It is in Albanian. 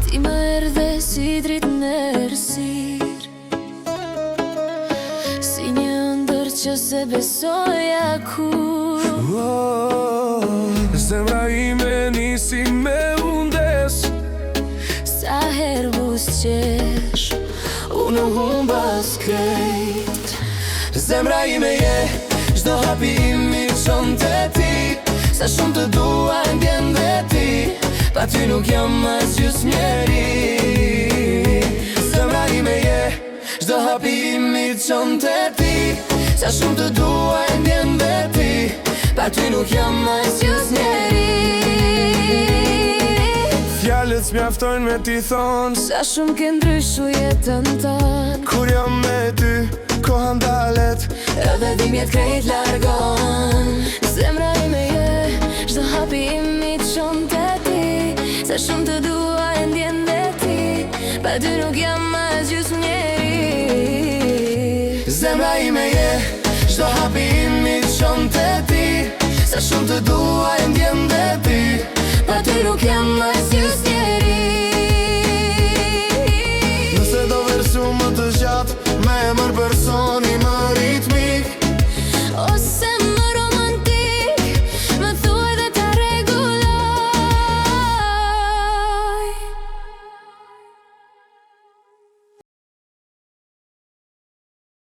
Ti më erdhe si dritë në errësirë, si një ëndër që se besoja kur. Zemra ime nisi me undes, Sa herë buzëqesh, unë humba s'krejt. Zemra ime je, çdo hapi im i çon te ti. Sa shumë të dua e ndjen dhe ti, pa ty nuk jam as gjys njeri. Zemra ime je, çdo hapi im i çon te ti. Sa shumë të dua e ndjen dhe ti, pa ty nuk jam as gjys njeri. Fjalët s'mjaftojnë me ti thonë, sa shumë ke ndryshu jetën tonë. kur jam me ty, koha ndalet, Edhe dimjet krejt largon. Zemra ime je, çdo hapi im i çon te ti. Sa shumë të dua e ndjen dhe ti, pa ty nuk jam as gjys njeri. Zemra ime je, çdo hapi im i çon te ti. Sa shumë të dua e